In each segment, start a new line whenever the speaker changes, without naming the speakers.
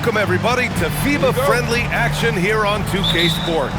Welcome, everybody, to FIBA-friendly action here on 2K Sports.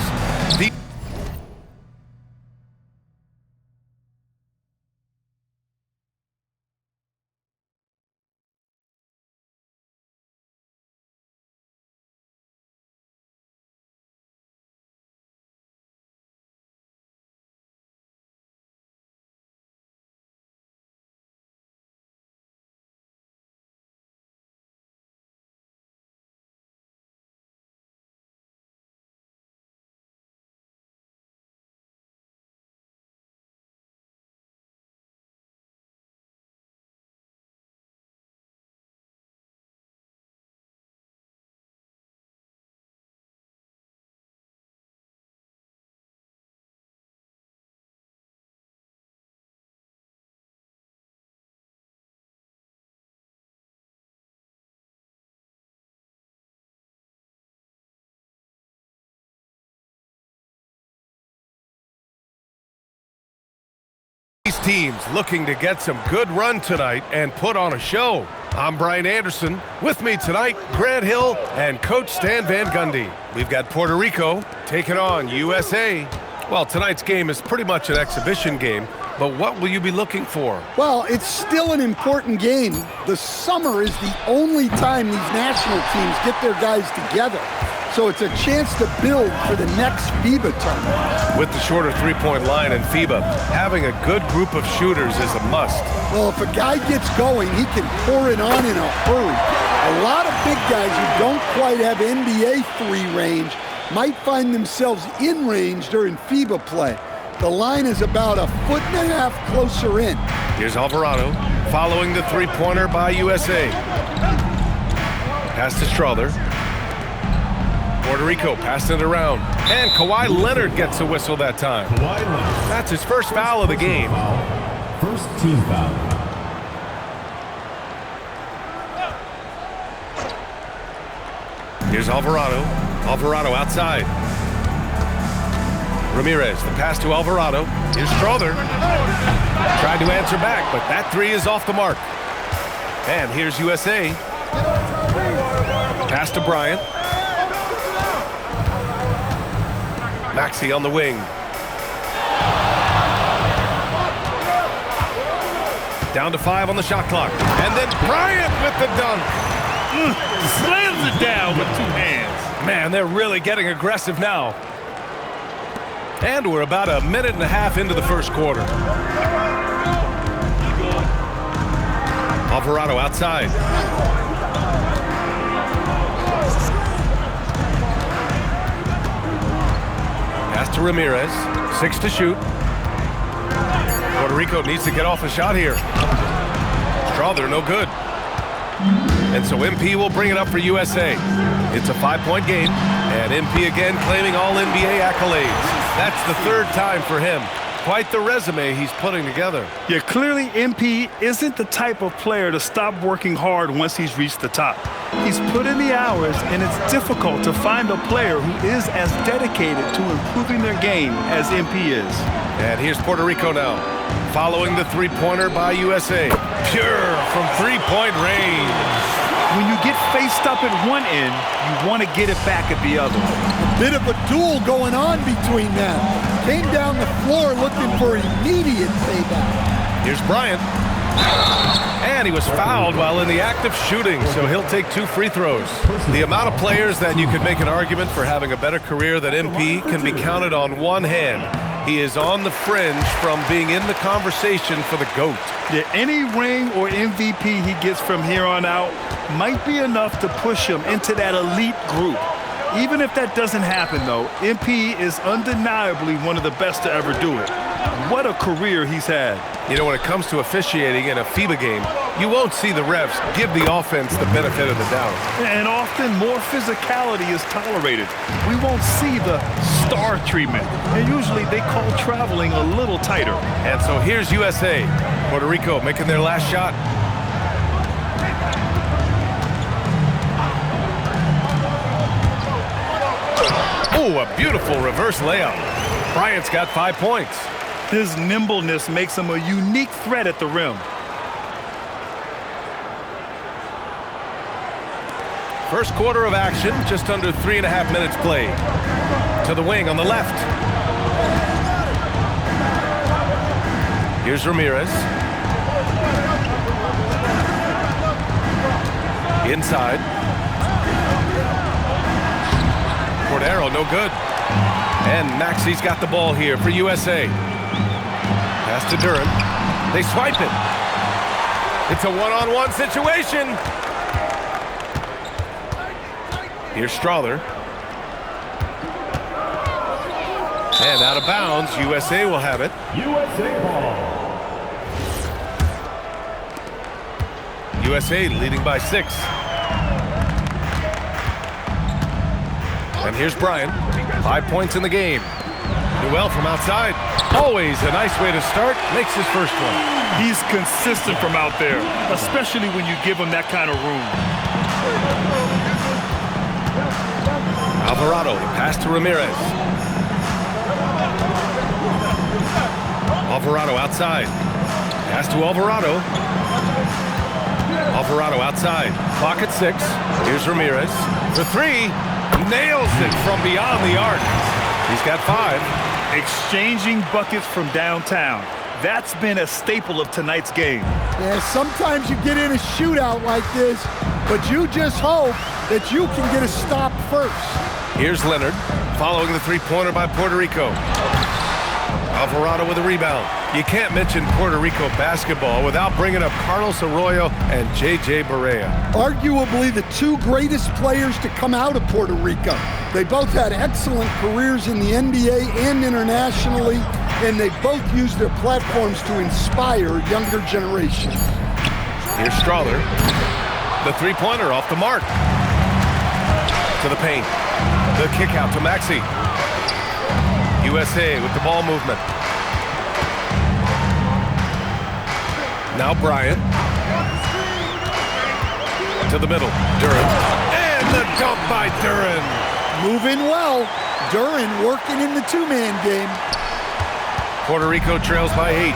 These teams looking to get some good run tonight and put on a show. I'm Brian Anderson. With me tonight, Grant Hill and Coach Stan Van Gundy. We've got Puerto Rico taking on USA. Well, tonight's game is pretty much an exhibition game, but what will you be looking for?
Well, it's still an important game. The summer is the only time these national teams get their guys together. So it's a chance to build for the next FIBA tournament.
With the shorter three-point line in FIBA, having a good group of shooters is a must.
Well, if a guy gets going, he can pour it on in a hurry. A lot of big guys who don't quite have NBA three range might find themselves in range during FIBA play. The line is about a foot and a half closer in.
Here's Alvarado following the three-pointer by USA. Pass to Strother. Puerto Rico passing it around. And Kawhi Leonard gets a whistle that time. That's his first foul of the game.
First team foul.
Here's Alvarado. Alvarado outside. Ramirez, the pass to Alvarado. Here's Strother. Tried to answer back, but that three is off the mark. And here's USA. Pass to Bryant. Maxey on the wing. Down to 5 on the shot clock. And then Bryant with the dunk.
Slams it down with two hands.
Man, they're really getting aggressive now. And we're about a minute and a half into the first quarter. Alvarado outside. Pass to Ramirez. 6 to shoot. Puerto Rico needs to get off a shot here. Strother, no good. And so MP will bring it up for USA. It's a 5-point game, and MP again claiming all NBA accolades. That's the third time for him. Quite the resume he's putting together.
Yeah, clearly MP isn't the type of player to stop working hard once he's reached the top. He's put in the hours, and it's difficult to find a player who is as dedicated to improving their game as MP is.
And here's Puerto Rico now, following the three-pointer by USA. Pure from three-point range.
When you get faced up at one end, you want to get it back at the other.
A bit of a duel going on between them. Came down the floor looking for immediate payback.
Here's Bryant. And he was fouled while in the act of shooting, so he'll take 2 free throws. The amount of players that you could make an argument for having a better career than MP can be counted on one hand. He is on the fringe from being in the conversation for the GOAT.
Yeah, any ring or MVP he gets from here on out might be enough to push him into that elite group. Even if that doesn't happen, though, MP is undeniably one of the best to ever do it. What a career he's had.
You know, when it comes to officiating in a FIBA game, you won't see the refs give the offense the benefit of the doubt.
And often more physicality is tolerated. We won't see the star treatment. And usually they call traveling a little tighter.
And so here's USA. Puerto Rico making their last shot. Oh, a beautiful reverse layup. Bryant's got 5 points.
His nimbleness makes him a unique threat at the rim.
First quarter of action, just under 3.5 minutes played. To the wing on the left. Here's Ramirez. Inside. Cordero, no good. And Maxi's got the ball here for USA. Pass to Duren. They swipe it. It's a one-on-one situation. Here's Strother. And out of bounds, USA will have it.
USA ball.
USA leading by 6. And here's Bryant. 5 points in the game. Newell from outside. Always a nice way to start. Makes his first one.
He's consistent from out there, especially when you give him that kind of room.
Alvarado, pass to Ramirez. Alvarado outside. Pass to Alvarado. Alvarado outside. Clock at 6. Here's Ramirez. For 3. Nails it from beyond the arc. He's got 5.
Exchanging buckets from downtown. That's been a staple of tonight's game.
Yeah, sometimes you get in a shootout like this, but you just hope that you can get a stop first.
Here's Leonard, following the three-pointer by Puerto Rico. Alvarado with a rebound. You can't mention Puerto Rico basketball without bringing up Carlos Arroyo and J.J. Barea.
Arguably the 2 greatest players to come out of Puerto Rico. They both had excellent careers in the NBA and internationally, and they both used their platforms to inspire younger generations.
Here's Strother. The three-pointer off the mark. To the paint. The kick out to Maxi. USA with the ball movement. Now Bryant. To the middle. Duren. And the dunk by Duren.
Moving well. Duren working in the 2-man game.
Puerto Rico trails by 8.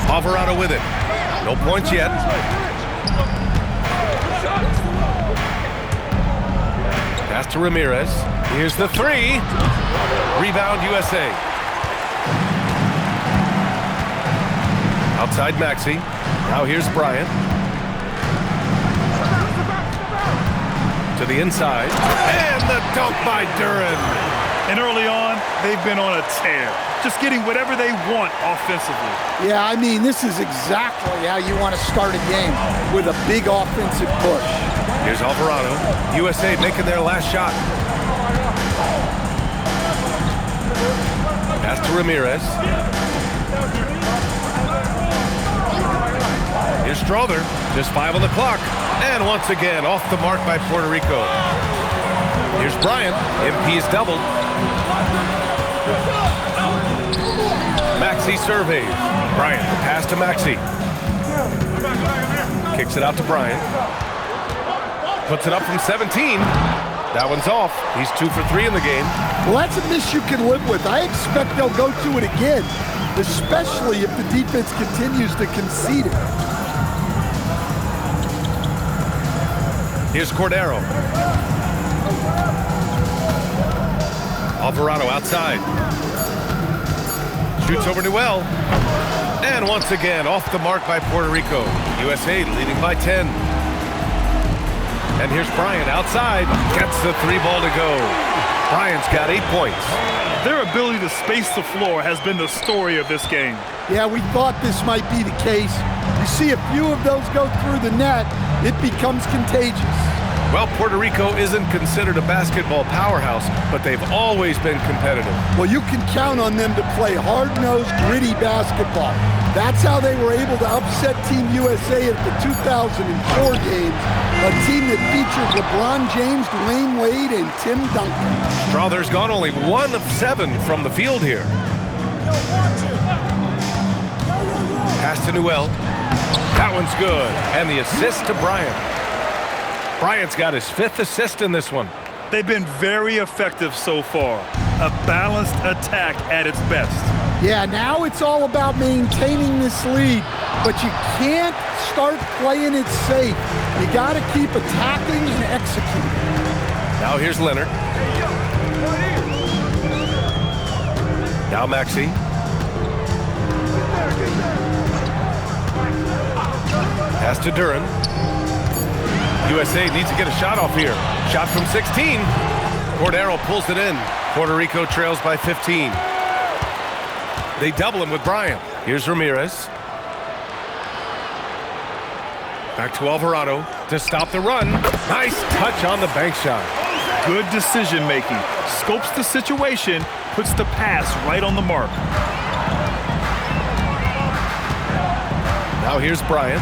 Alvarado with it. No points yet. Pass to Ramirez. Here's the 3. Rebound USA. Outside Maxi. Now here's Bryant. To the inside. And the dunk by Duren.
And early on, they've been on a tear. Just getting whatever they want offensively.
Yeah, I mean, this is exactly how you want to start a game, with a big offensive push.
Here's Alvarado. USA making their last shot. Pass to Ramirez. Here's Strother. Just 5 on the clock. And once again, off the mark by Puerto Rico. Here's Bryant. MP is doubled. Maxi surveys. Bryant, pass to Maxi. Kicks it out to Bryant. Puts it up from 17. That one's off. He's 2 for 3 in the game.
Well, that's a miss you can live with. I expect they'll go to it again, especially if the defense continues to concede it.
Here's Cordero. Alvarado outside. Shoots over Newell. And once again, off the mark by Puerto Rico. USA leading by 10. And here's Bryant outside. Gets the 3 ball to go. Bryant's got 8 points.
Their ability to space the floor has been the story of this game.
Yeah, we thought this might be the case. You see a few of those go through the net, it becomes contagious.
Well, Puerto Rico isn't considered a basketball powerhouse, but they've always been competitive.
Well, you can count on them to play hard-nosed, gritty basketball. That's how they were able to upset Team USA at the 2004 games, a team that featured LeBron James, Dwayne Wade, and Tim Duncan.
Strother's gone only 1 of 7 from the field here. Pass to Newell. That one's good. And the assist to Bryant. Bryant's got his 5th assist in this one.
They've been very effective so far. A balanced attack at its best.
Yeah, now it's all about maintaining this lead, but you can't start playing it safe. You got to keep attacking and executing.
Now here's Leonard. Now Maxey. Pass to Duran. USA needs to get a shot off here. Shot from 16. Cordero pulls it in. Puerto Rico trails by 15. They double him with Bryant. Here's Ramirez. Back to Alvarado to stop the run. Nice touch on the bank shot.
Good decision making. Scopes the situation, puts the pass right on the mark.
Now here's Bryant.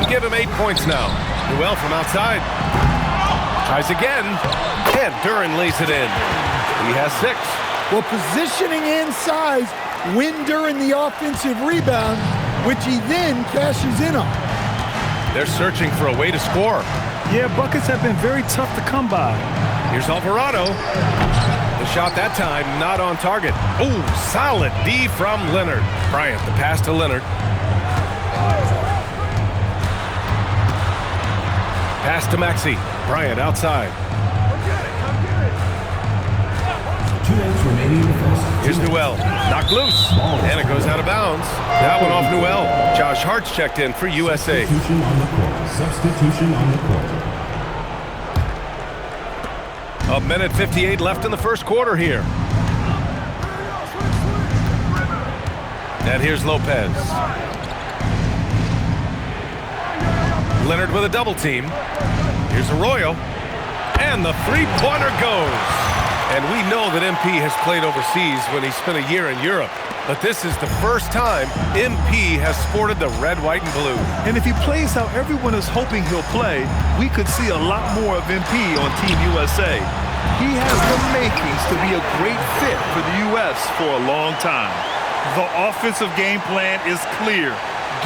Give him 8 points now. Newell from outside. Tries again. And Duran lays it in. He has 6.
Well, positioning and size win during the offensive rebound, which he then cashes in on.
They're searching for a way to score.
Yeah, buckets have been very tough to come by.
Here's Alvarado. The shot that time not on target. Ooh, solid D from Leonard. Bryant, the pass to Leonard. Pass to Maxey. Bryant outside.
2 minutes remaining in the first.
Here's Newell. Knocked loose. And it goes out of bounds. That one off Newell. Josh Hart's checked in for USA.
Substitution on the court. Substitution on the court.
A minute 58 left in the first quarter here. And here's Lopez. Leonard with a double team. Here's Arroyo. And the three-pointer goes. And we know that MP has played overseas when he spent a year in Europe. But this is the first time MP has sported the red, white, and blue.
And if he plays how everyone is hoping he'll play, we could see a lot more of MP on Team USA. He has the makings to be a great fit for the U.S. for a long time. The offensive game plan is clear.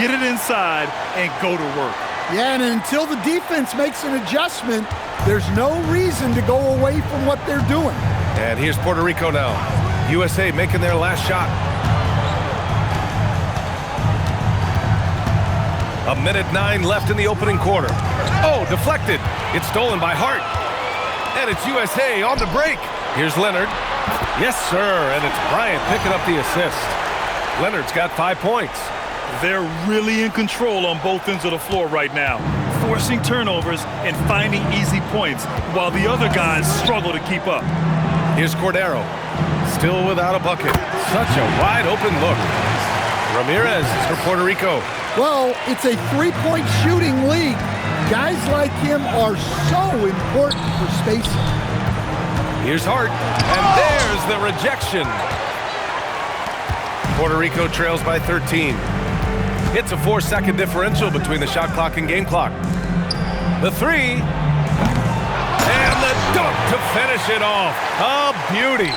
Get it inside and go to work.
Yeah, and until the defense makes an adjustment, there's no reason to go away from what they're doing.
And here's Puerto Rico now. USA making their last shot. A minute 9 left in the opening quarter. Oh, deflected. It's stolen by Hart. And it's USA on the break. Here's Leonard. Yes, sir. And it's Bryant picking up the assist. Leonard's got 5 points.
They're really in control on both ends of the floor right now, forcing turnovers and finding easy points while the other guys struggle to keep up.
Here's Cordero. Still without a bucket. Such a wide open look. Ramirez for Puerto Rico.
Well, it's a three-point shooting league. Guys like him are so important for spacing.
Here's Hart. And there's the rejection. Puerto Rico trails by 13. It's a 4-second differential between the shot clock and game clock. The three. And the dunk to finish it off. A beauty.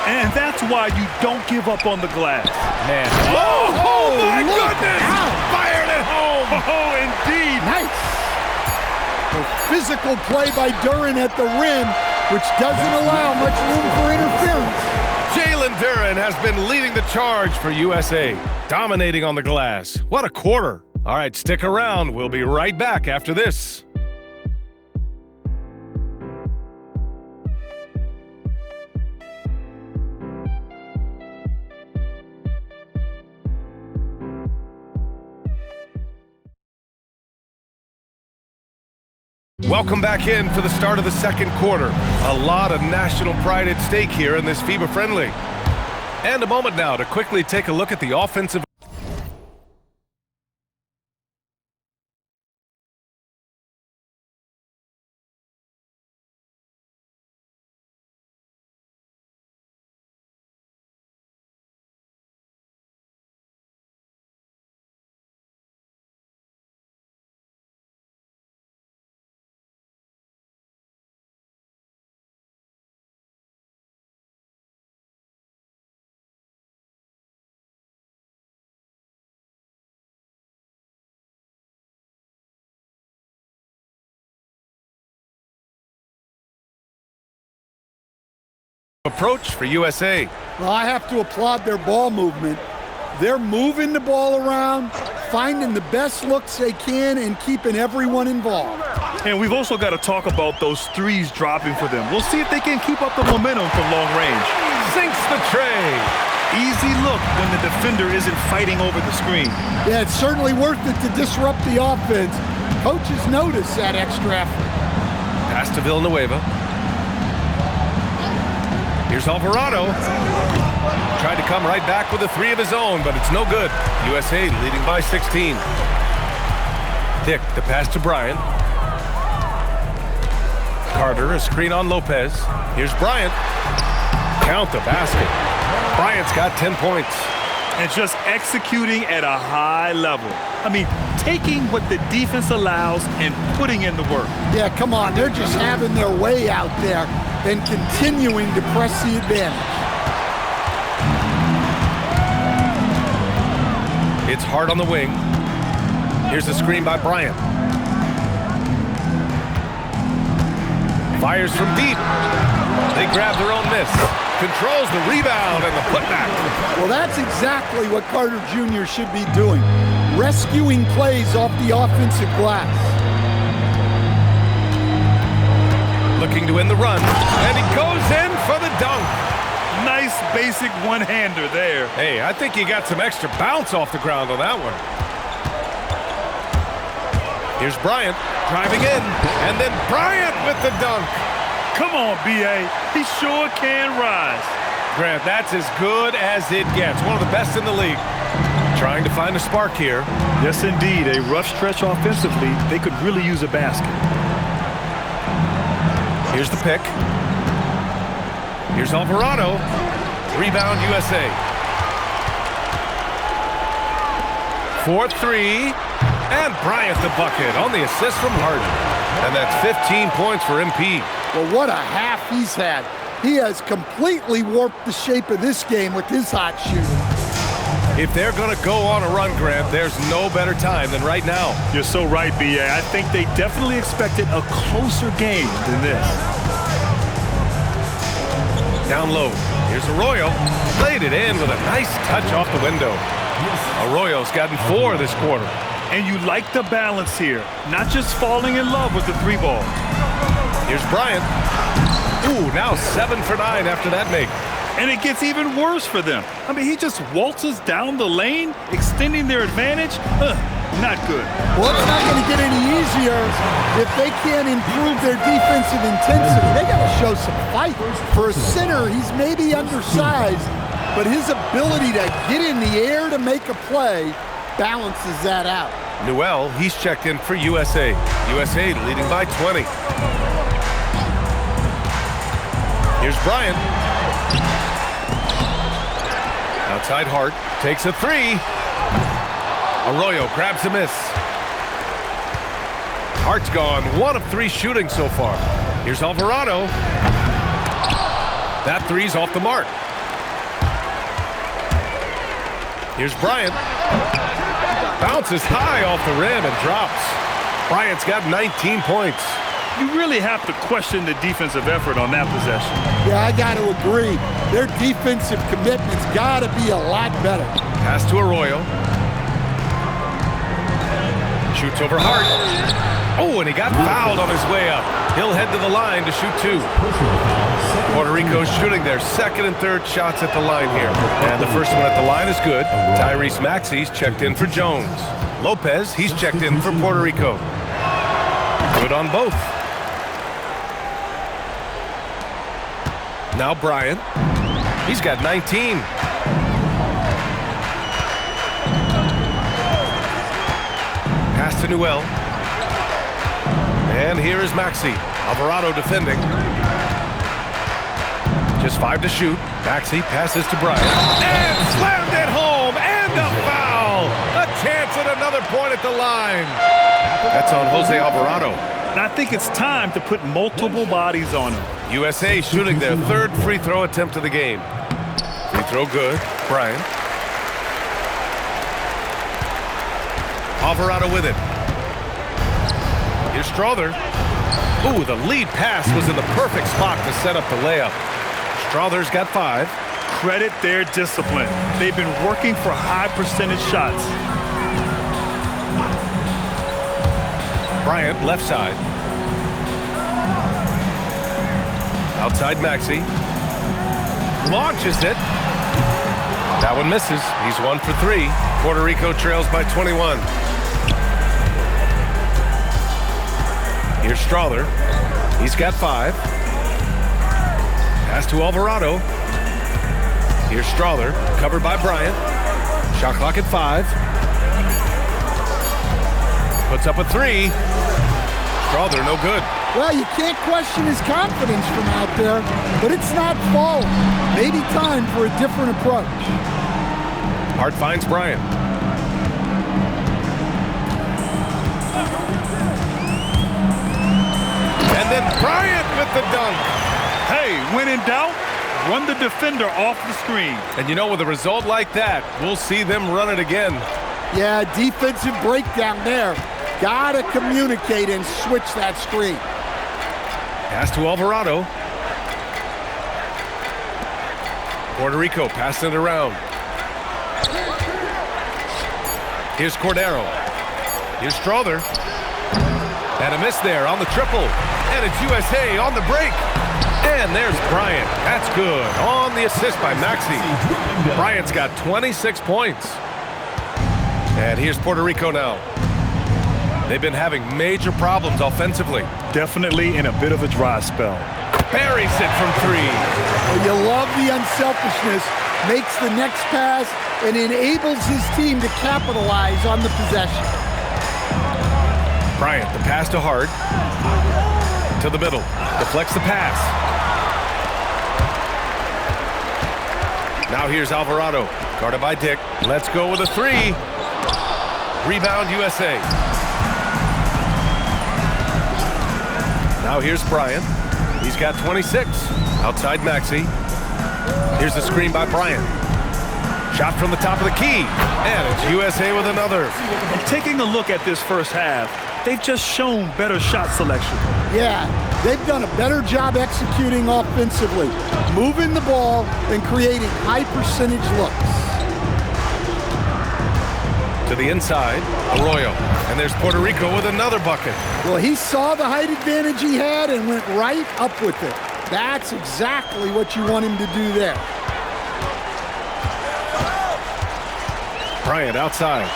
And that's why you don't give up on the glass.
Man. Oh my goodness!
Out.
Fired it home.
Oh, indeed.
Nice. A physical play by Duran at the rim, which doesn't allow much room for interference.
Jalen Duran has been leading the charge for USA, dominating on the glass. What a quarter. All right, stick around. We'll be right back after this. Welcome back in for the start of the second quarter. A lot of national pride at stake here in this FIBA friendly. And a moment now to quickly take a look at the offensive approach for USA.
Well, I have to applaud their ball movement. They're moving the ball around, finding the best looks they can, and keeping everyone involved.
And we've also got to talk about those threes dropping for them. We'll see if they can keep up the momentum from long range.
Sinks the tray.
Easy look when the defender isn't fighting over the screen.
Yeah, it's certainly worth it to disrupt the offense. Coaches notice that extra effort.
Pass to Villanueva. Here's Alvarado. Tried to come right back with a three of his own, but it's no good. USA leading by 16. Dick, the pass to Bryant. Carter, a screen on Lopez. Here's Bryant. Count the basket. Bryant's got 10 points.
And just executing at a high level. I mean, taking what the defense allows and putting in the work.
Yeah, come on. They're just having their way out there and continuing to press the advantage.
It's hard on the wing. Here's the screen by Bryant. Fires from deep. They grab their own miss. Controls the rebound and the putback.
Well, that's exactly what Carter Jr. should be doing. Rescuing plays off the offensive glass.
Looking to win the run. And he goes in for the dunk.
Nice basic one-hander there.
Hey, I think he got some extra bounce off the ground on that one. Here's Bryant driving in. And then Bryant with the dunk.
Come on, B.A. He sure can rise.
Grant, that's as good as it gets. One of the best in the league. Trying to find a spark here.
Yes, indeed. A rough stretch offensively. They could really use a basket.
Here's the pick. Here's Alvarado. Rebound USA. 4-3. And Bryant the bucket on the assist from Harden. And that's 15 points for MP.
Well, what a half he's had. He has completely warped the shape of this game with his hot shooting.
If they're going to go on a run, Grant, there's no better time than right now.
You're so right, B.A. I think they definitely expected a closer game than this.
Down low. Here's Arroyo. Played it in with a nice touch off the window. Arroyo's gotten 4 this quarter.
And you like the balance here. Not just falling in love with the three ball.
Here's Bryant. Ooh, now 7 for 9 after that make.
And it gets even worse for them. I mean, he just waltzes down the lane, extending their advantage. Not good.
Well, it's not going to get any easier if they can't improve their defensive intensity. They got to show some fight. For a center, he's maybe undersized, but his ability to get in the air to make a play balances that out.
Newell, he's checked in for USA. USA leading by 20. Here's Bryant. Outside Hart, takes a 3. Arroyo grabs a miss. Hart's gone 1 of 3 shooting so far. Here's Alvarado. That 3's off the mark. Here's Bryant. Bounces high off the rim and drops. Bryant's got 19 points.
You really have to question the defensive effort on that possession.
Yeah, I got to agree. Their defensive commitment's got to be a lot better.
Pass to Arroyo. Shoots over Hart. Oh, and he got fouled on his way up. He'll head to the line to shoot 2. Puerto Rico's shooting their second and third shots at the line here. And the first one at the line is good. Tyrese Maxey's checked in for Jones. Lopez, he's checked in for Puerto Rico. Good on both. Now Bryant. He's got 19. Pass to Newell. And here is Maxey. Alvarado defending. Just 5 to shoot. Maxey passes to Bryant. And slammed it home. And a foul. A chance at another point at the line. That's on Jose Alvarado.
And I think it's time to put multiple bodies on him.
USA shooting their 3rd free throw attempt of the game. Free throw good. Bryant. Alvarado with it. Here's Strother. Ooh, the lead pass was in the perfect spot to set up the layup. Strother's got 5.
Credit their discipline. They've been working for high percentage shots.
Bryant, left side. Outside Maxey. Launches it. That one misses. He's 1 for 3. Puerto Rico trails by 21. Here's Strawther. He's got 5. Pass to Alvarado. Here's Strawther, covered by Bryant. Shot clock at 5. Puts up a 3. Strawther, no good.
Well, you can't question his confidence from out there, but it's not falling. Maybe time for a different approach.
Hart finds Bryant. And then Bryant with the dunk.
Hey, when in doubt, run the defender off the screen.
And you know, with a result like that, we'll see them run it again.
Yeah, defensive breakdown there. Gotta communicate and switch that screen.
Pass to Alvarado. Puerto Rico passing it around. Here's Cordero. Here's Strawther. And a miss there on the triple. And it's USA on the break. And there's Bryant. That's good. On the assist by Maxey. Bryant's got 26 points. And here's Puerto Rico now. They've been having major problems offensively.
Definitely in a bit of a dry spell.
Buries it from 3.
Well, you love the unselfishness. Makes the next pass and enables his team to capitalize on the possession.
Bryant, the pass to Hart. To the middle. Deflects the pass. Now here's Alvarado. Guarded by Dick. Let's go with a 3. Rebound USA. Now here's Bryant. He's got 26. Outside Maxey. Here's the screen by Bryant. Shot from the top of the key. And it's USA with another.
And taking a look at this first half, they've just shown better shot selection.
Yeah, they've done a better job executing offensively, moving the ball and creating high percentage looks.
To the inside, Arroyo. And there's Puerto Rico with another bucket.
Well, he saw the height advantage he had and went right up with it. That's exactly what you want him to do there.
Bryant outside.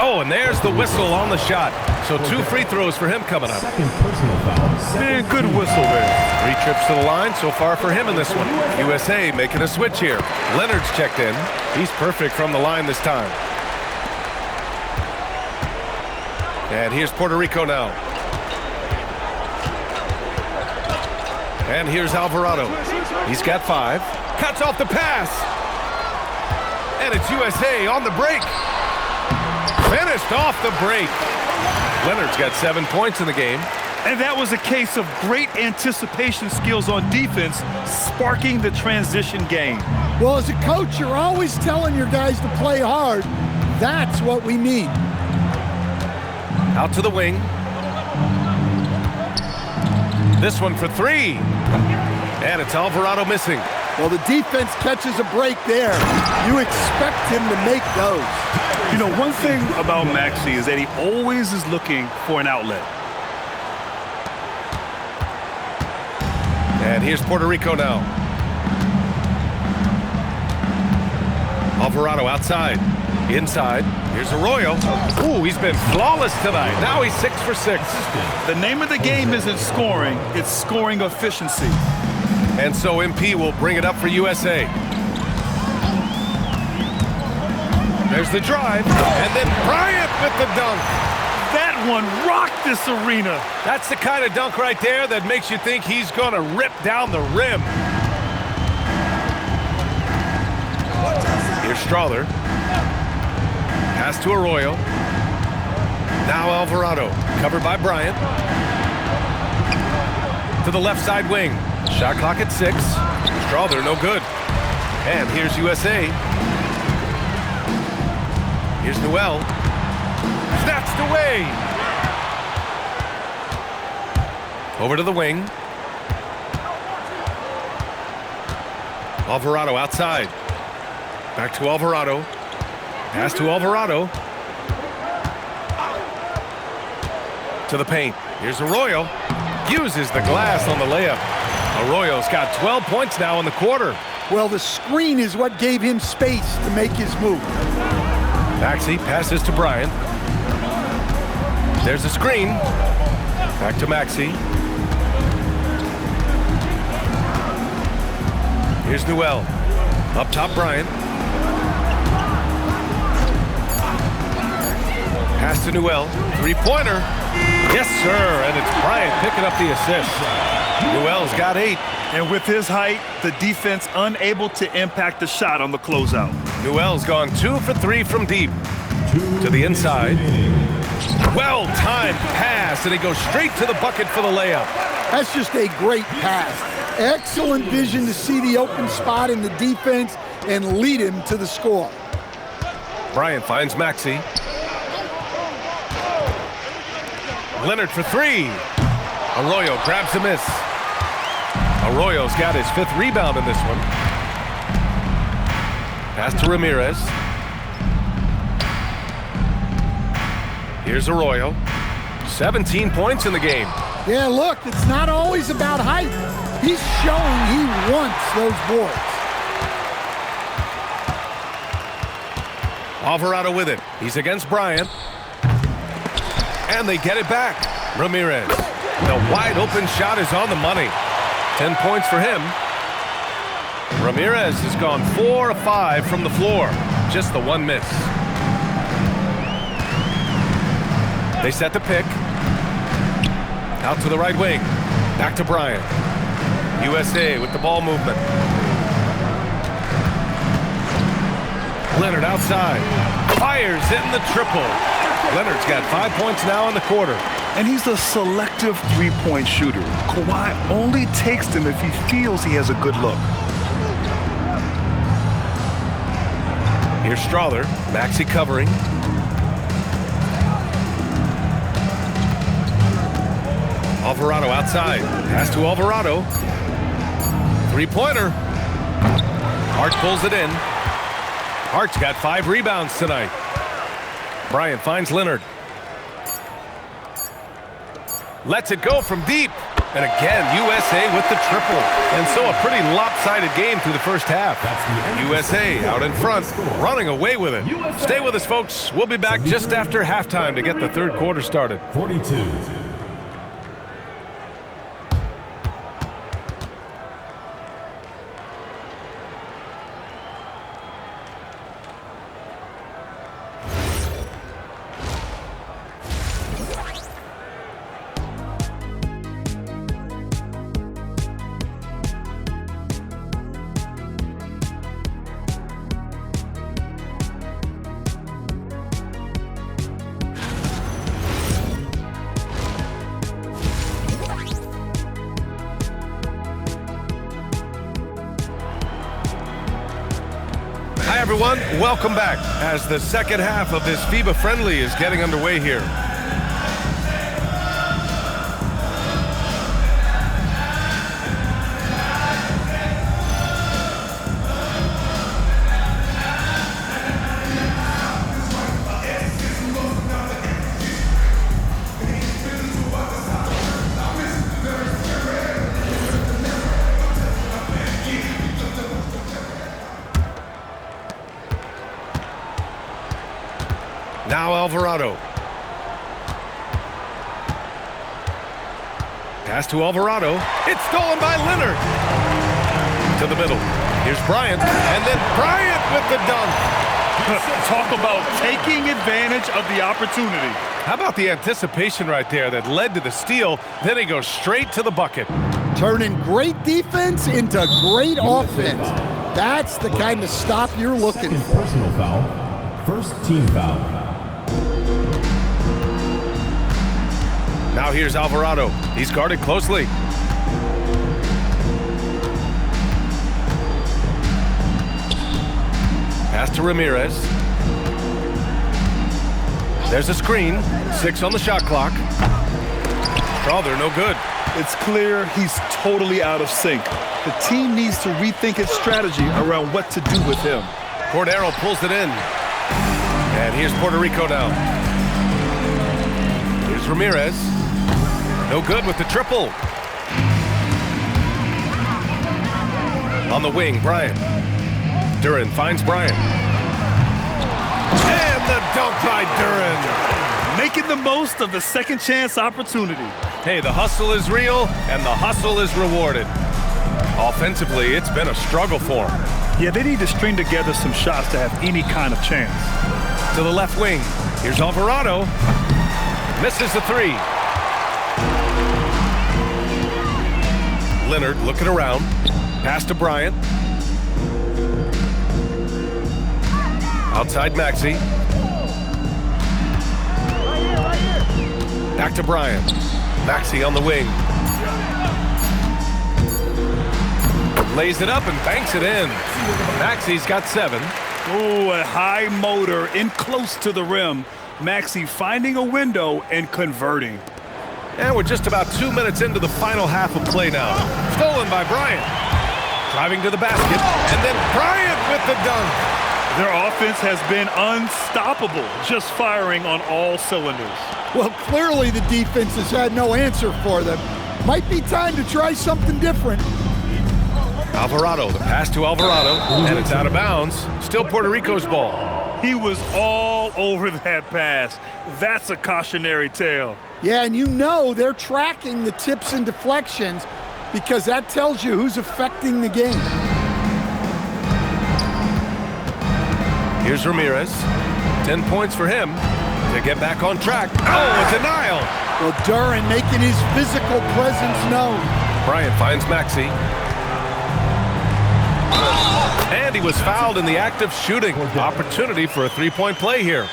Oh, and there's the whistle on the shot. So 2 free throws for him coming up.
Second personal foul.
Man, good whistle there.
3 trips to the line so far for him in this one. USA making a switch here. Leonard's checked in. He's perfect from the line this time. And here's Puerto Rico now. And here's Alvarado. He's got 5. Cuts off the pass. And it's USA on the break. Finished off the break. Leonard's got 7 points in the game.
And that was a case of great anticipation skills on defense, sparking the transition game.
Well, as a coach, you're always telling your guys to play hard. That's what we need.
Out to the wing. This one for 3. And it's Alvarado missing.
Well, the defense catches a break there. You expect him to make those.
You know, one thing about Maxey is that he always is looking for an outlet.
And here's Puerto Rico now. Alvarado outside. Inside. Here's Arroyo. Ooh, he's been flawless tonight. Now he's 6 for 6.
The name of the game isn't scoring, it's scoring efficiency.
And so MP will bring it up for USA. There's the drive. And then Bryant with the dunk.
That one rocked this arena.
That's the kind of dunk right there that makes you think he's going to rip down the rim. Here's Strawther. Pass to Arroyo. Now Alvarado. Covered by Bryant. To the left side wing. Shot clock at 6. Strawther, no good. And here's USA. Here's Newell. Snatched away. Over to the wing. Alvarado outside. Back to Alvarado. Pass to Alvarado. To the paint. Here's Arroyo. Uses the glass on the layup. Arroyo's got 12 points now in the quarter.
Well, the screen is what gave him space to make his move.
Maxey passes to Bryant. There's a screen. Back to Maxey. Here's Newell. Up top, Bryant. Pass to Newell. Three-pointer. Yes, sir. And it's Bryant picking up the assist. Newell's got 8.
And with his height, the defense unable to impact the shot on the closeout.
Newell's gone 2 for 3 from deep. To the inside. Well-timed pass, and he goes straight to the bucket for the layup.
That's just a great pass. Excellent vision to see the open spot in the defense and lead him to the score.
Bryant finds Maxey. Leonard for 3. Arroyo grabs a miss. Arroyo's got his 5th rebound in this one. Pass to Ramirez. Here's Arroyo. 17 points in the game.
Yeah, look, it's not always about height. He's showing he wants those boards.
Alvarado with it. He's against Bryant. And they get it back. Ramirez. The wide open shot is on the money. 10 points for him. Ramirez has gone 4 of 5 from the floor. Just the one miss. They set the pick. Out to the right wing. Back to Bryant. USA with the ball movement. Leonard outside. Fires in the triple. Leonard's got 5 points now in the quarter.
And he's a selective three-point shooter. Kawhi only takes them if he feels he has a good look.
Here's Strawther. Maxey covering. Alvarado outside. Pass to Alvarado. Three-pointer. Hart pulls it in. Hart's got 5 rebounds tonight. Bryant finds Leonard. Lets it go from deep. And again, USA with the triple. And so a pretty lopsided game through the first half. USA out in front, running away with it. Stay with us, folks. We'll be back just after halftime to get the third quarter started.
42.
Hi, everyone. Welcome back as the second half of this FIBA Friendly is getting underway here. Now Alvarado. Pass to Alvarado. It's stolen by Leonard. To the middle. Here's Bryant. And then Bryant with the dunk.
Talk about taking advantage of the opportunity.
How about the anticipation right there that led to the steal? Then he goes straight to the bucket.
Turning great defense into great offense. That's the kind of stop you're looking
Second
for.
personal foul. First team foul.
Now here's Alvarado. He's guarded closely. Pass to Ramirez. There's a screen. 6 on the shot clock. Strawther, no good.
It's clear he's totally out of sync. The team needs to rethink its strategy around what to do with him.
Cordero pulls it in. And here's Puerto Rico now. Here's Ramirez. No good with the triple. On the wing, Bryant. Duren finds Bryant. And the dunk by Duren.
Making the most of the second chance opportunity.
Hey, the hustle is real, and the hustle is rewarded. Offensively, it's been a struggle for them.
Yeah, they need to string together some shots to have any kind of chance.
To the left wing. Here's Alvarado. Misses the three. Leonard looking around. Pass to Bryant. Outside Maxey. Back to Bryant. Maxey on the wing. Lays it up and banks it in. Maxey's got 7.
Oh, a high motor in close to the rim. Maxey finding a window and converting.
And we're just about 2 minutes into the final half of play now. Stolen by Bryant. Driving to the basket. And then Bryant with the dunk.
Their offense has been unstoppable, just firing on all cylinders.
Well, clearly the defense has had no answer for them. Might be time to try something different.
Alvarado, the pass to Alvarado, and it's out of bounds. Still Puerto Rico's ball.
He was all over that pass. That's a cautionary tale.
Yeah, and you know they're tracking the tips and deflections because that tells you who's affecting the game.
Here's Ramirez. 10 points for him to get back on track. Oh, a denial.
Well, Duren making his physical presence known.
Bryant finds Maxey. And he was fouled in the act of shooting. Opportunity for a three-point play here.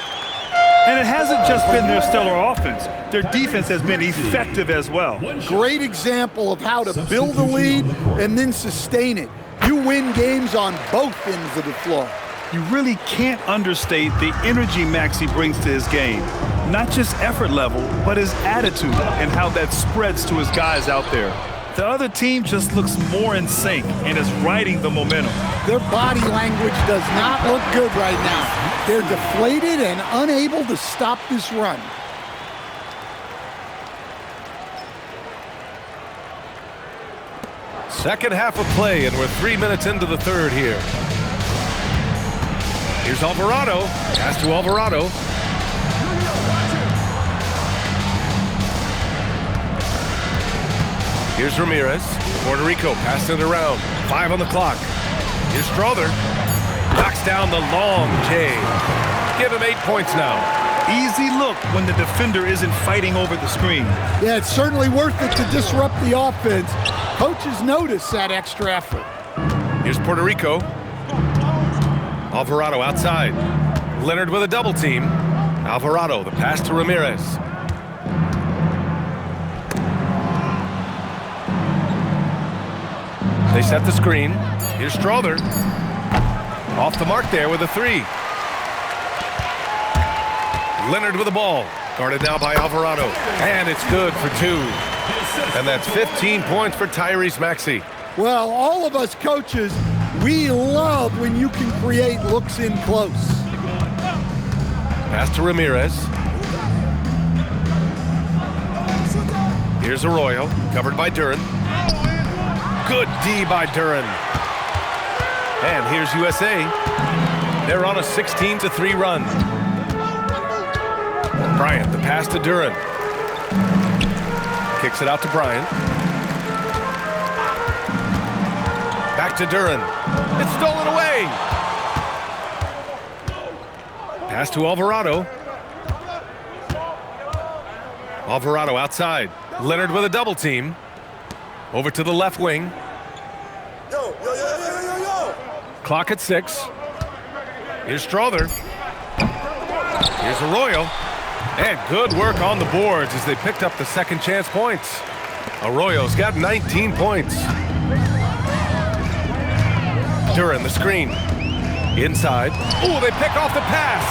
And it hasn't just been their stellar offense. Their defense has been effective as well.
Great example of how to build a lead and then sustain it. You win games on both ends of the floor.
You really can't understate the energy Maxey brings to his game. Not just effort level, but his attitude and how that spreads to his guys out there. The other team just looks more in sync and is riding the momentum.
Their body language does not look good right now. They're deflated and unable to stop this run.
Second half of play, and we're 3 minutes into the third here. Here's Alvarado. Pass to Alvarado. Here's Ramirez. Puerto Rico passing it around. 5 on the clock. Here's Strother. Knocks down the long J. Give him 8 points now.
Easy look when the defender isn't fighting over the screen.
Yeah, it's certainly worth it to disrupt the offense. Coaches notice that extra effort.
Here's Puerto Rico. Alvarado outside. Leonard with a double team. Alvarado, the pass to Ramirez. They set the screen. Here's Strother. Off the mark there with a 3. Leonard with the ball. Guarded now by Alvarado. And it's good for 2. And that's 15 points for Tyrese Maxey.
Well, all of us coaches, we love when you can create looks in close.
Pass to Ramirez. Here's Arroyo, covered by Duren. Good D by Duren. And here's USA. They're on a 16-3 run. Bryant, the pass to Duren. Kicks it out to Bryant. Back to Duren. It's stolen away. Pass to Alvarado. Alvarado outside. Leonard with a double team. Over to the left wing. Clock at 6. Here's Strother. Here's Arroyo. And good work on the boards as they picked up the second chance points. Arroyo's got 19 points. Duren, the screen. Inside. Ooh, they pick off the pass.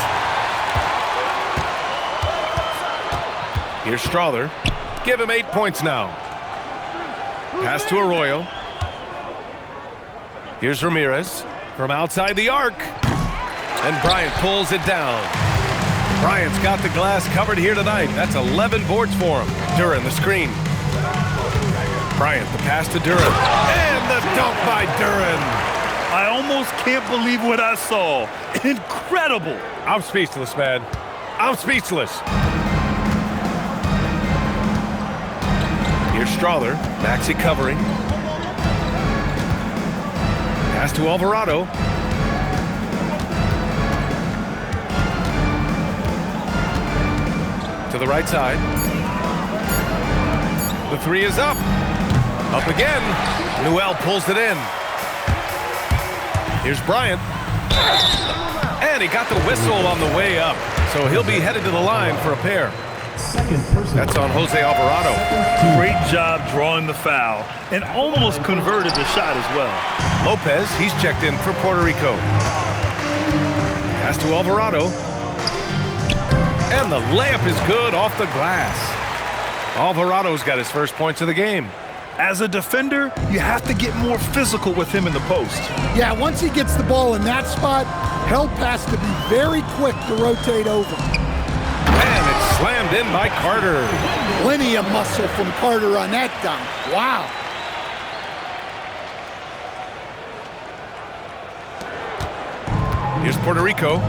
Here's Strother. Give him 8 points now. Pass to Arroyo. Here's Ramirez from outside the arc. And Bryant pulls it down. Bryant's got the glass covered here tonight. That's 11 boards for him. Duren, the screen. Bryant, the pass to Duren. And the dunk by Duren.
I almost can't believe what I saw. Incredible.
I'm speechless, man. I'm speechless. Here's Strawther. Maxey covering. Pass to Alvarado. To the right side. The three is up. Up again. Newell pulls it in. Here's Bryant. And he got the whistle on the way up. So he'll be headed to the line for a pair. That's on Jose Alvarado.
Great job drawing the foul and almost converted the shot as well.
Lopez, he's checked in for Puerto Rico. Pass to Alvarado. And the layup is good off the glass. Alvarado's got his first points of the game.
As a defender, you have to get more physical with him in the post.
Yeah, once he gets the ball in that spot, Help has to be very quick to rotate over.
And it's slammed in by Carter.
Plenty of muscle from Carter on that dunk. Wow.
Here's Puerto Rico.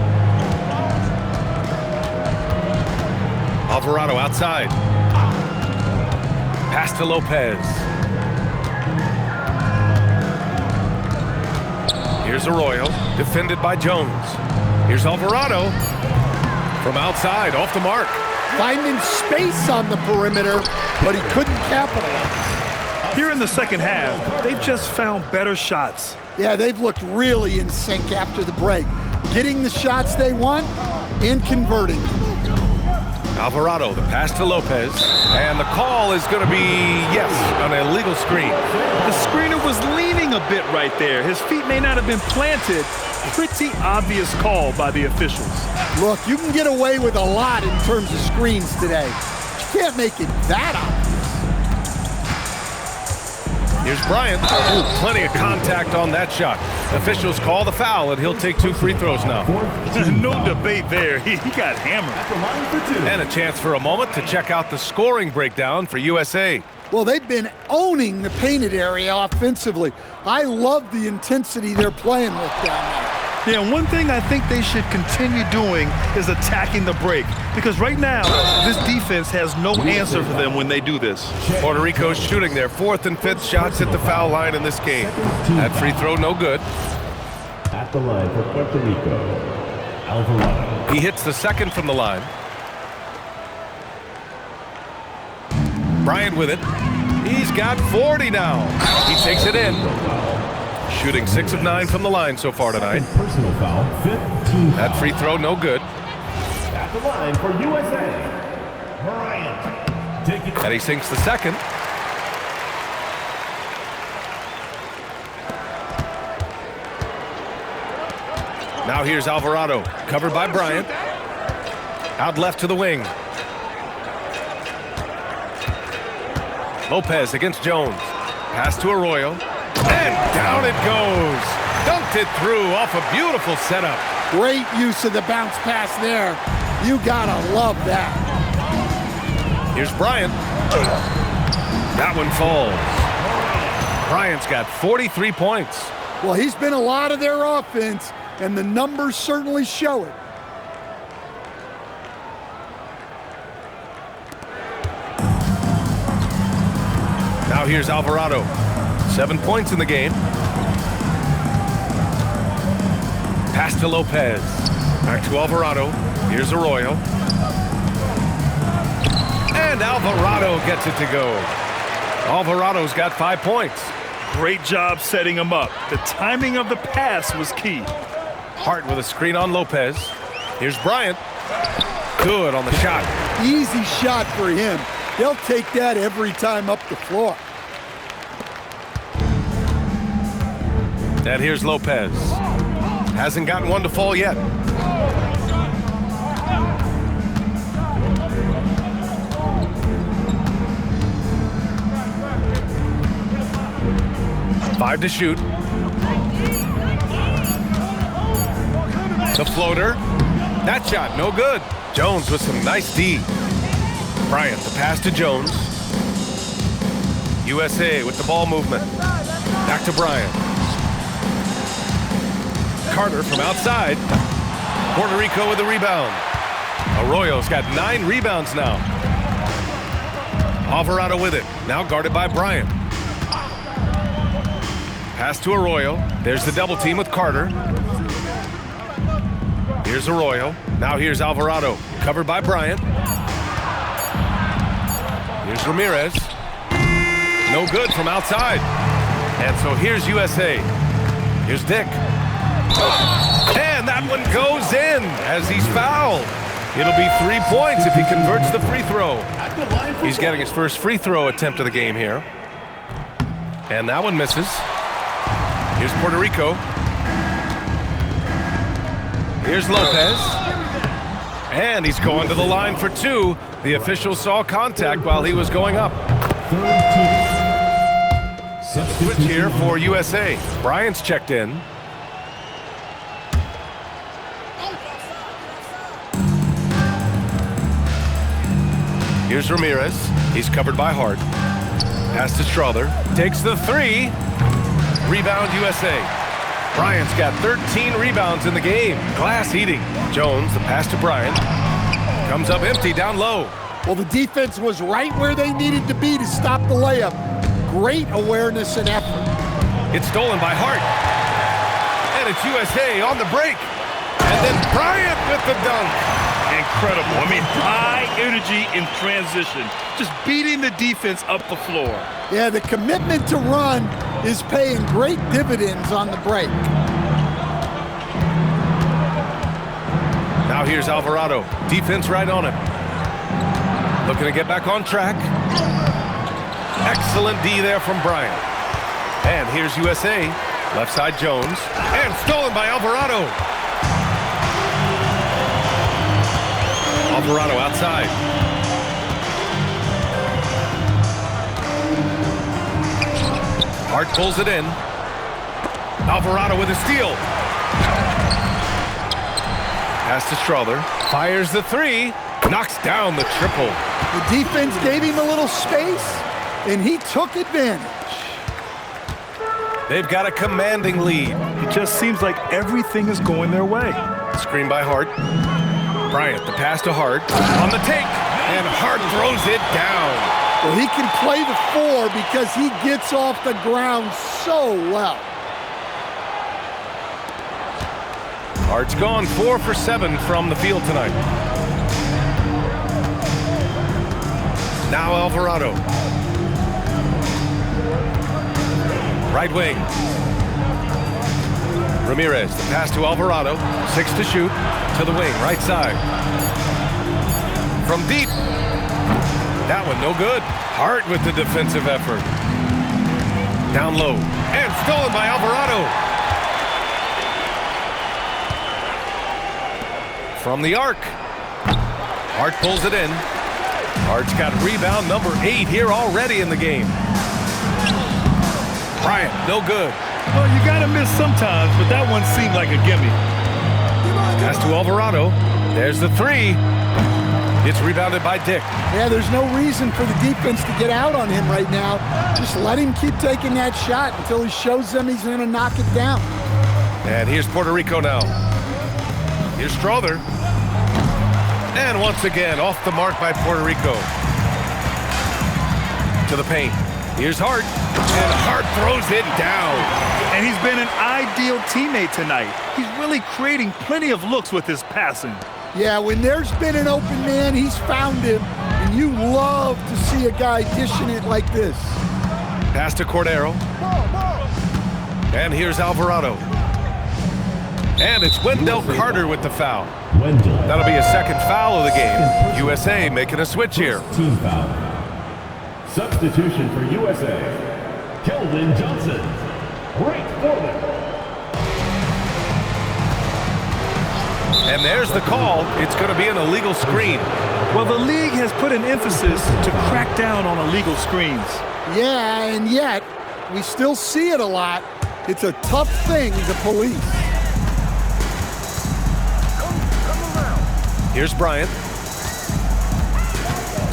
Alvarado outside. Pass to Lopez. Here's Arroyo, defended by Jones. Here's Alvarado from outside, off the mark.
Finding space on the perimeter, but he couldn't capitalize.
Here in the second half, they've just found better shots.
Yeah, they've looked really in sync after the break. Getting the shots they want and converting.
Alvarado, the pass to Lopez. And the call is going to be, yes, an illegal screen.
The screener was leaning a bit right there. His feet may not have been planted. Pretty obvious call by the officials.
Look, you can get away with a lot in terms of screens today. You can't make it that obvious.
Here's Bryant. Ooh, plenty of contact on that shot. Officials call the foul, and he'll take 2 free throws now.
No debate there. He got hammered.
And a chance for a moment to check out the scoring breakdown for USA.
Well, they've been owning the painted area offensively. I love the intensity they're playing with down there.
Yeah, one thing I think they should continue doing is attacking the break. Because right now, this defense has no answer for them when they do this.
Puerto Rico's shooting their 4th and 5th shots at the foul line in this game. That free throw, no good.
At the line for Puerto Rico, Alvarado.
He hits the 2nd from the line. Bryant with it. He's got 40 now. He takes it in. Shooting 6 of 9 from the line so far tonight.
Personal foul, 15.
That free throw, no good.
At the line for USA, Bryant. Take it.
And he sinks the 2nd. Now here's Alvarado, covered by Bryant. Out left to the wing. Lopez against Jones. Pass to Arroyo. And down it goes. Dunked it through off a beautiful setup.
Great use of the bounce pass there. You gotta love that.
Here's Bryant. That one falls. Bryant's got 43 points.
Well, he's been a lot of their offense, and the numbers certainly show it.
Now here's Alvarado. 7 points in the game. Pass to Lopez. Back to Alvarado. Here's Arroyo. And Alvarado gets it to go. Alvarado's got 5 points.
Great job setting him up. The timing of the pass was key.
Hart with a screen on Lopez. Here's Bryant. Good on the shot.
Easy shot for him. They'll take that every time up the floor.
And here's Lopez. Hasn't gotten one to fall yet. Five to shoot. The floater. That shot, no good. Jones with some nice D. Bryant, the pass to Jones. USA with the ball movement. Back to Bryant. Carter from outside. Puerto Rico with the rebound. Arroyo's got 9 rebounds now. Alvarado with it. Now guarded by Bryant. Pass to Arroyo. There's the double team with Carter. Here's Arroyo. Now here's Alvarado. Covered by Bryant. Here's Ramirez. No good from outside. And so here's USA. Here's Dick. And that one goes in as he's fouled. It'll be 3 points if he converts the free throw. He's getting his first free throw attempt of the game here. And that one misses. Here's Puerto Rico. Here's Lopez. And he's going to the line for 2. The official saw contact while he was going up. Switch here for USA. Bryant's checked in. Here's Ramirez. He's covered by Hart. Pass to Strother. Takes the 3. Rebound USA. Bryant's got 13 rebounds in the game. Glass eating. Jones, the pass to Bryant. Comes up empty down low.
Well, the defense was right where they needed to be to stop the layup. Great awareness and effort.
It's stolen by Hart. And it's USA on the break. And then Bryant with the dunk.
Incredible. I mean, high energy in transition. Just beating the defense up the floor.
Yeah, the commitment to run is paying great dividends on the break.
Now here's Alvarado. Defense right on him. Looking to get back on track. Excellent D there from Bryant. And here's USA. Left side Jones. And stolen by Alvarado. Alvarado outside. Hart pulls it in. Alvarado with a steal. Pass to Strother. Fires the 3. Knocks down the triple.
The defense gave him a little space, and he took advantage.
They've got a commanding lead.
It just seems like everything is going their way.
Screen by Hart. Bryant, the pass to Hart. On the take. And Hart throws it down.
Well, he can play the 4 because he gets off the ground so well.
Hart's gone 4 for 7 from the field tonight. Now Alvarado. Right wing. Ramirez, the pass to Alvarado. 6 to shoot. To the wing, right side. From deep. That one no good. Hart with the defensive effort. Down low. And stolen by Alvarado. From the arc. Hart pulls it in. Hart's got rebound number 8 here already in the game. Bryant, no good.
Well, you got to miss sometimes, but that one seemed like a gimme.
Pass to Alvarado. There's the 3. It's rebounded by Dick.
Yeah, there's no reason for the defense to get out on him right now. Just let him keep taking that shot until he shows them he's going to knock it down.
And here's Puerto Rico now. Here's Strother. And once again, off the mark by Puerto Rico. To the paint. Here's Hart. And Hart throws it down.
And he's been an ideal teammate tonight. He's really creating plenty of looks with his passing.
Yeah, when there's been an open man, he's found him. And you love to see a guy dishing it like this.
Pass to Cordero. And here's Alvarado. And it's Wendell Carter with the foul. That'll be his second foul of the game. USA making a switch here.
Team foul. Substitution for USA. Keldon Johnson. Great forward.
And there's the call. It's going to be an illegal screen.
Well, the league has put an emphasis to crack down on illegal screens.
Yeah, and yet, we still see it a lot. It's a tough thing to police.
Here's Bryant.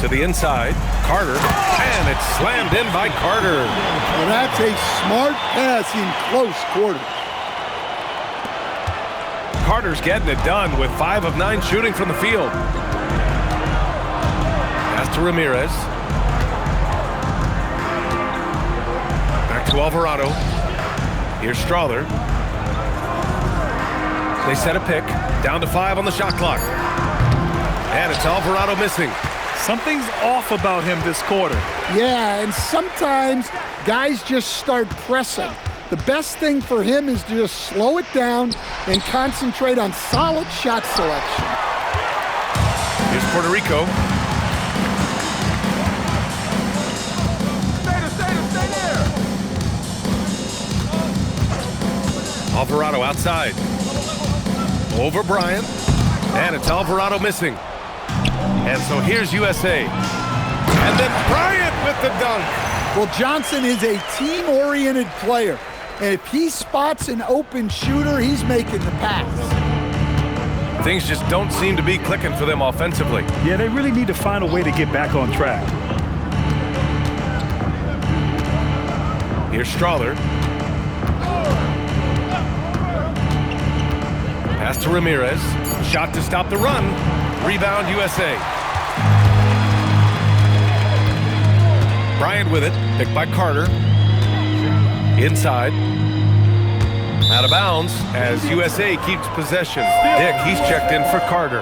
To the inside. Carter. And it's slammed in by Carter.
Well, that's a smart pass in close quarters.
Carter's getting it done with 5 of 9 shooting from the field. Pass to Ramirez. Back to Alvarado. Here's Strawther. They set a pick. Down to 5 on the shot clock. And it's Alvarado missing.
Something's off about him this quarter.
Yeah, and sometimes guys just start pressing. The best thing for him is to just slow it down and concentrate on solid shot selection.
Here's Puerto Rico.
Stay there.
Alvarado outside. Over Bryant. And it's Alvarado missing. And so here's USA. And then Bryant with the dunk.
Well, Johnson is a team-oriented player. And if he spots an open shooter, he's making the pass.
Things just don't seem to be clicking for them offensively.
Yeah, they really need to find a way to get back on track.
Here's Strawther. Pass to Ramirez. Shot to stop the run. Rebound USA. Bryant with it. Picked by Carter. Inside. Out of bounds as USA keeps possession. Dick, he's checked in for Carter.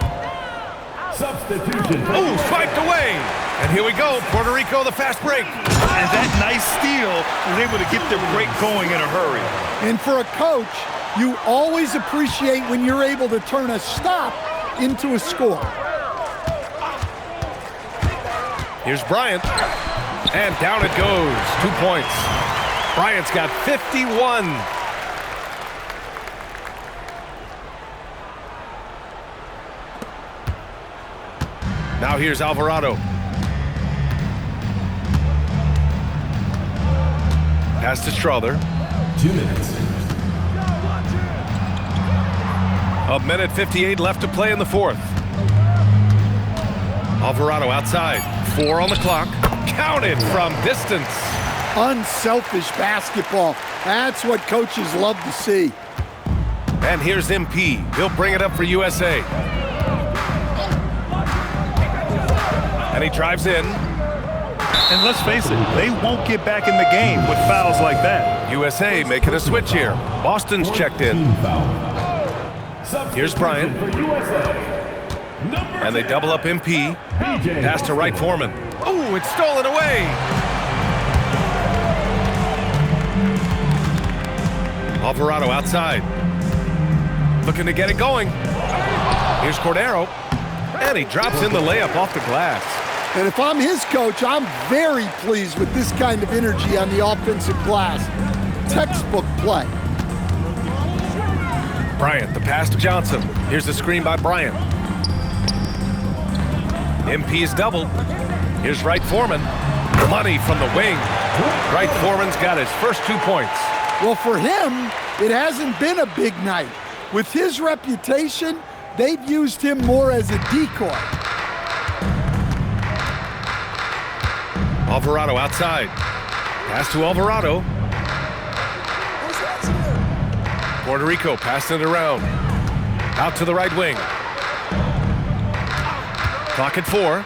Substitution.
Oh, swiped away. And here we go. Puerto Rico, the fast break.
And that nice steal was able to get their break going in a hurry.
And for a coach, you always appreciate when you're able to turn a stop into a score.
Here's Bryant. And down it goes. 2 points. Bryant's got 51. Now here's Alvarado. Pass to Strawther.
2 minutes.
A minute 58 left to play in the fourth. Alvarado outside. 4 on the clock. Counted from distance.
Unselfish basketball. That's what coaches love to see.
And here's MP. He'll bring it up for USA. And he drives in.
And let's face it, they won't get back in the game with fouls like that.
USA making a switch here. Boston's checked in. Here's Bryant. And they double up MP. Pass to Wright Foreman. Oh, it's stolen away. Alvarado outside. Looking to get it going. Here's Cordero. And he drops in the layup off the glass.
And if I'm his coach, I'm very pleased with this kind of energy on the offensive glass. Textbook play.
Bryant, the pass to Johnson. Here's the screen by Bryant. MP is doubled. Here's Wright Foreman. Money from the wing. Wright Foreman's got his first 2 points.
Well, for him, it hasn't been a big night. With his reputation, they've used him more as a decoy.
Alvarado outside. Pass to Alvarado. Puerto Rico passing it around. Out to the right wing. Clock at 4.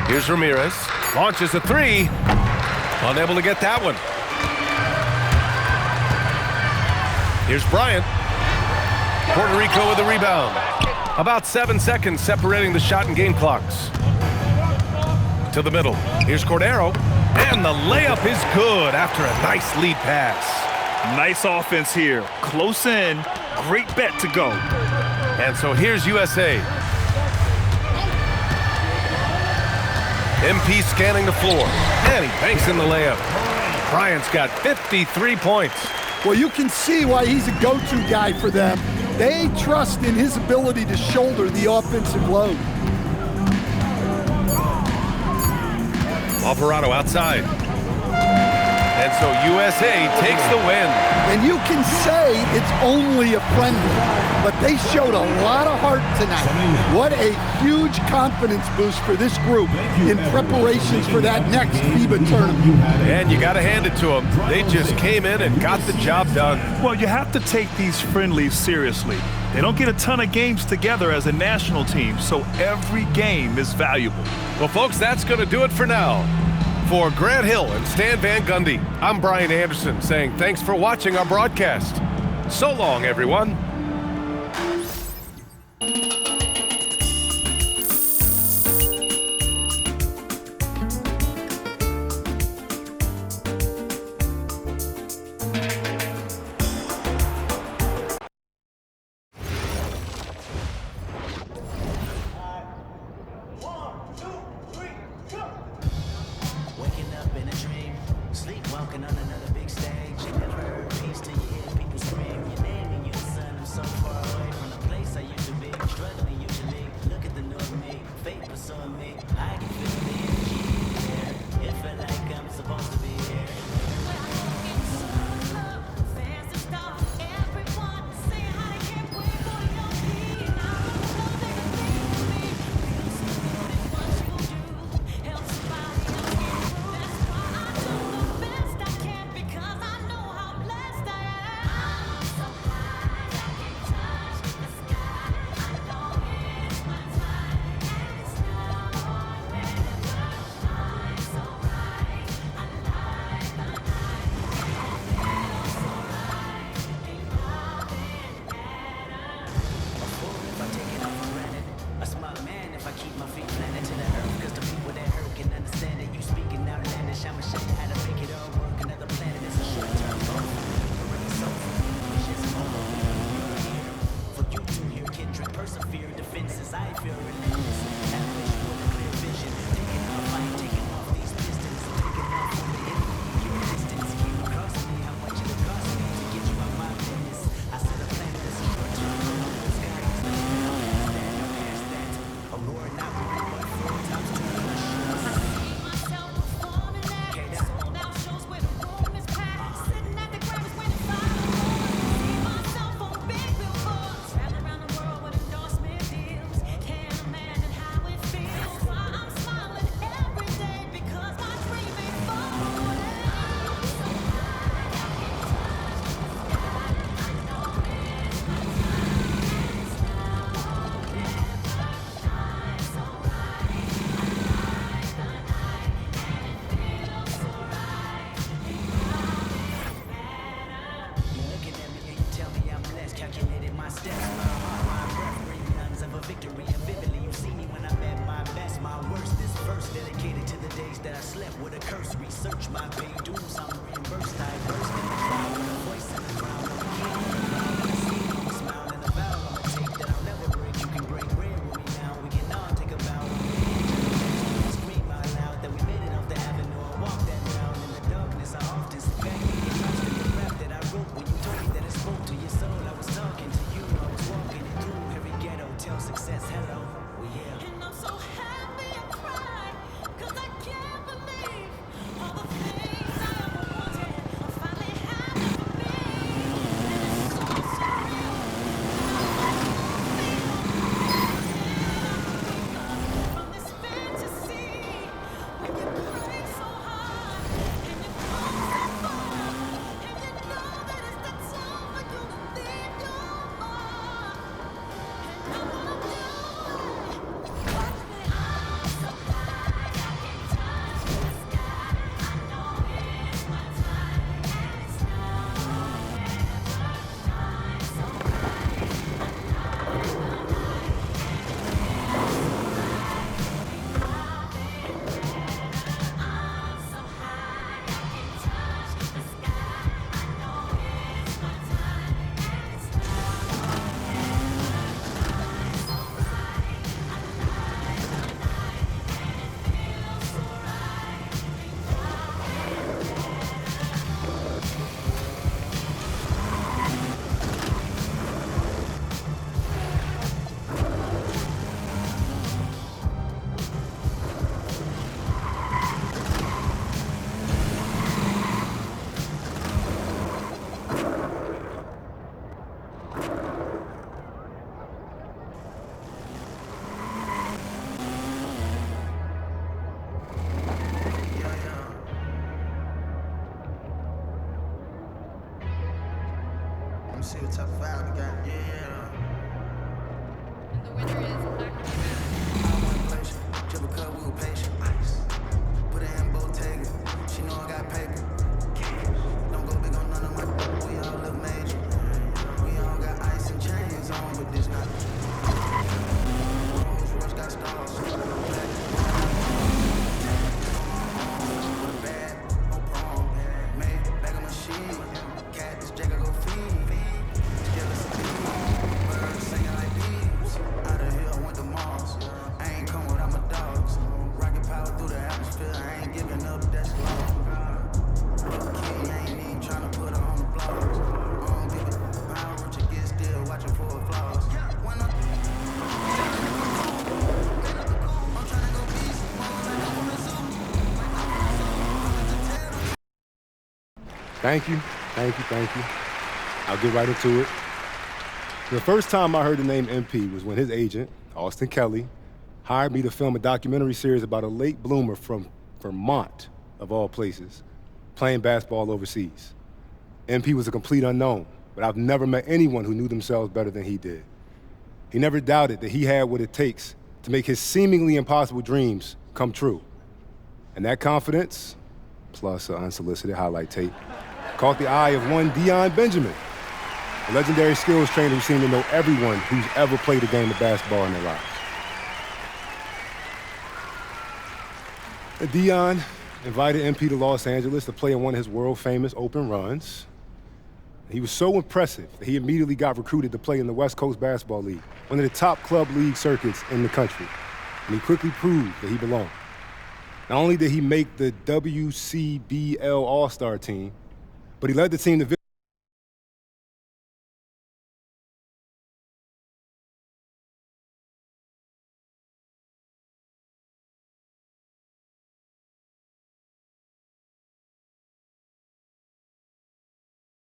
Here's Ramirez. Launches a 3. Unable to get that one. Here's Bryant. Puerto Rico with the rebound. About 7 seconds separating the shot and game clocks. To the middle. Here's Cordero. And the layup is good after a nice lead pass.
Nice offense here. Close in. Great bet to go.
And so here's USA. MP scanning the floor. And he banks in the layup. Bryant's got 53 points.
Well, you can see why he's a go-to guy for them. They trust in his ability to shoulder the offensive load.
Alvarado outside. And so USA takes the win.
And you can say it's only a friendly, but they showed a lot of heart tonight. What a huge confidence boost for this group in preparations for that next FIBA tournament.
And you got to hand it to them. They just came in and got the job done.
Well, you have to take these friendlies seriously. They don't get a ton of games together as a national team, so every game is valuable.
Well, folks, that's going to do it for now. For Grant Hill and Stan Van Gundy, I'm Brian Anderson saying thanks for watching our broadcast. So long, everyone.
Waking up in a dream, sleepwalking on another big stage. You never heard peace till you hear people scream your name and you're the son. I'm so far away from the place I used to be. Struggling usually, look at the new me. Fate pursuing me, I can feel the energy here. It felt like I'm supposed to be here.
me see what type of vibe we got. Yeah.
And the winner is Black Diamond.
I want pleasure. Dribble cut, we were patient. Ice. Put it in Bottega. She know I got paper. Don't go big on none of my. We all look major. We all got ice and chains on, but this not. Rolls Royce got stars. Bad, no prom. Made back a machine. Cat, this Jack I go feed. Jealous of me. Birds singing like bees. Out of here, I went to Mars. I ain't come without my dogs. Rocket power through the atmosphere. I ain't giving up, that's law. Kid, I ain't even trying to put her on the blogs. I don't give a how rich it gets, still watching for her flaws. When I'm trying to go beast,
Thank you. I'll get right into it. The first time I heard the name MP was when his agent, Austin Kelly, hired me to film a documentary series about a late bloomer from Vermont, of all places, playing basketball overseas. MP was a complete unknown, but I've never met anyone who knew themselves better than he did. He never doubted that he had what it takes to make his seemingly impossible dreams come true. And that confidence, plus an unsolicited highlight tape, caught the eye of one Deion Benjamin, a legendary skills trainer who seemed to know everyone who's ever played a game of basketball in their lives. Deion invited MP to Los Angeles to play in one of his world-famous open runs. He was so impressive that he immediately got recruited to play in the West Coast Basketball League, one of the top club league circuits in the country. And he quickly proved that he belonged. Not only did he make the WCBL All-Star team, but he led the team to